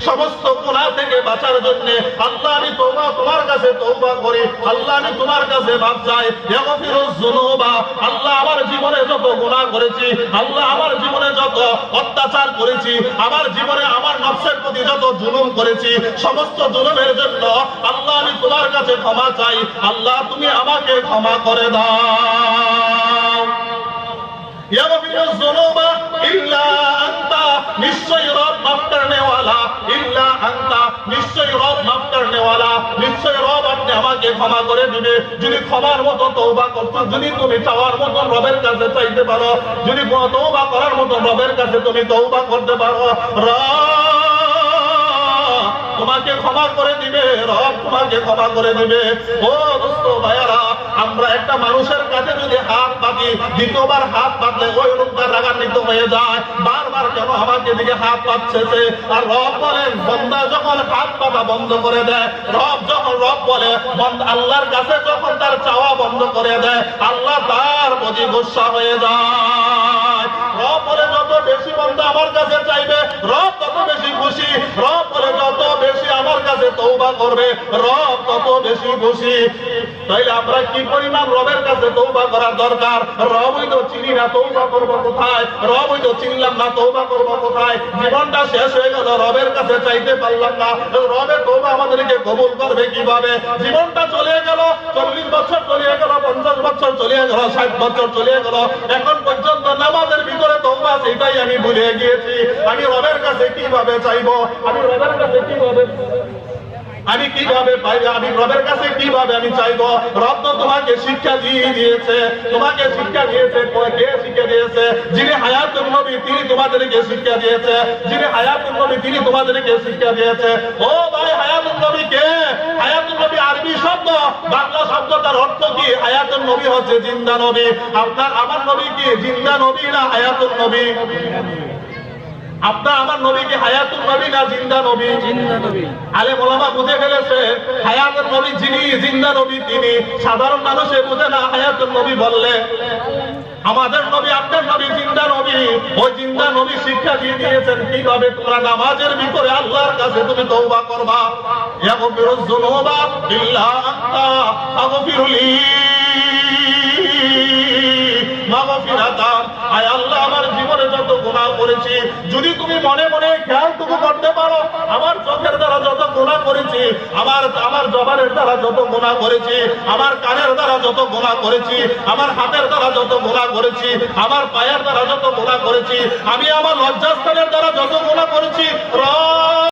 সমস্ত গুনাহ থেকে বাঁচার জন্য আল্লাহ আমি তোমার কাছে তওবা করি। আল্লাহ আমি তোমার কাছে মাফ চাই। ইয়াগফিরুজ যুনুবা, আল্লাহ আমার জীবনে যত গুনাহ করেছি, আল্লাহ আমার জীবনে যত অত্যাচার করেছি, আমার জীবনে আমার নফসের প্রতি যত জুলুম করেছি, সমস্ত জুলুমের জন্য আল্লাহ আমি তোমার কাছে ক্ষমা চাই। আল্লাহ তুমি আমাকে ক্ষমা করে দাও। ইয়াগফিরুজ যুনুবা ইল্লা আনতা, নিশ্চয়ই রব মাফ করনে ওয়ালা, ইল্লা আনতা, নিশ্চয়ই রব মাফ করনে ওয়ালা, নিশ্চয়ই রব আপনি আমাকে ক্ষমা করে দিবে। যদি ক্ষমার মতো তওবা করতে, যদি তুমি চাওয়ার মতো রবের কাছে চাইতে পারো, যদি তওবা করার মতো রবের কাছে তুমি তওবা করতে পারো, তোমাকে ক্ষমা করে দিবে, রব তোমাকে ক্ষমা করে দিবে। ও দোস্ত ভাইয়ারা, আমরা একটা মানুষের কাছে যদি হাত পাতি, দ্বিতীয়বার হাত পাতলে ওই লোকটা রাগান্বিত হয়ে যায়, বারবার কেন আমাকে দিকে হাত পাচ্ছে। আর রব বলেন, বান্দা যখন হাত পাতা বন্ধ করে দেয়, রব বলে আল্লাহর কাছে যখন তার চাওয়া বন্ধ করে দেয়, আল্লাহ তার প্রতি গুসা হয়ে যায়। রব বলে যত বেশি বান্দা আমার কাছে চাইবে, রব তত বেশি খুশি। রব বলে যত বেশি আমার কাছে তওবা করবে, রব তত বেশি খুশি। তাইলে আমরা কি পরিমাণ রবের কাছে তওবা করার দরকার? রবই তো চিনি না, তওবা করব কোথায়? রবই তো চিনলাম না, তওবা করব কোথায়? জীবনটা শেষ হয়ে গেল, রবের কাছে চাইতে পারলাম না, রবের তওবা আমাদেরকে কবুল করবে কিভাবে? জীবনটা চলে গেল, 40 বছর চলে গেল, 50 বছর চলে গেল, 60 বছর চলে গেল, এখন পর্যন্ত নামাজের ভিতরে তওবা সেটাই আমি ভুলে গিয়েছি। আমি রবের কাছে কিভাবে চাইবো? আমি রবের কাছে কিভাবে পাইবে? আমি রবের কাছে কিভাবে আমি চাইবো? রব তো তোমাকে শিক্ষা দিয়ে দিয়েছে, তোমাকে শিক্ষা দিয়েছে। কে শিক্ষা দিয়েছে? যিনি হায়াতুন নবী, তিনি তোমাদেরকে শিক্ষা দিয়েছে। যিনি হায়াতুন নবী, তিনি তোমাদেরকে শিক্ষা দিয়েছে। ও ভাই, হায়াতুন নবী কে? হায়াতুন নবী আরবি শব্দ, বাংলা শব্দ, তার অর্থ কি? হায়াতুন নবী হচ্ছে জিন্দা নবী। আমার নবী কি জিন্দা নবী না হায়াতুন নবী? আপনার আমার নবী কি হায়াতুন নবী না জিন্দা নবী? জিন্দা নবী। আলেম ওলামা বুঝে ফেলেছে হায়াতুন নবী যিনি, জিন্দা নবী তিনি। সাধারণ মানুষে বুঝে না হায়াতুন নবী বললে। আমাদের নবী, আপনার নবী জিন্দা নবী। ওই জিন্দা নবী শিক্ষা দিয়ে দিয়েছেন কিভাবে তোমরা নামাজের ভিতরে আল্লাহর কাছে তুমি তওবা করবা। ইয়াগফিরুজ যুনুবা ইল্লা আনতা ফাগফিরলি মাগফিরাতান। আয় আল্লাহ, আমার জীবনে যত গুনাহ করেছি, যদি তুমি মনে মনে খেয়ালটুকু করতে পারো, আমার চোখের দ্বারা যত গুনাহ করেছি, আমার জবানের দ্বারা যত গুনাহ করেছি, আমার কানের দ্বারা যত গুনাহ করেছি, আমার হাতের দ্বারা যত গুনাহ করেছি, আমার পায়ের দ্বারা যত গুনাহ করেছি, আমি আমার লজ্জাস্থানের দ্বারা যত গুনাহ করেছি, রব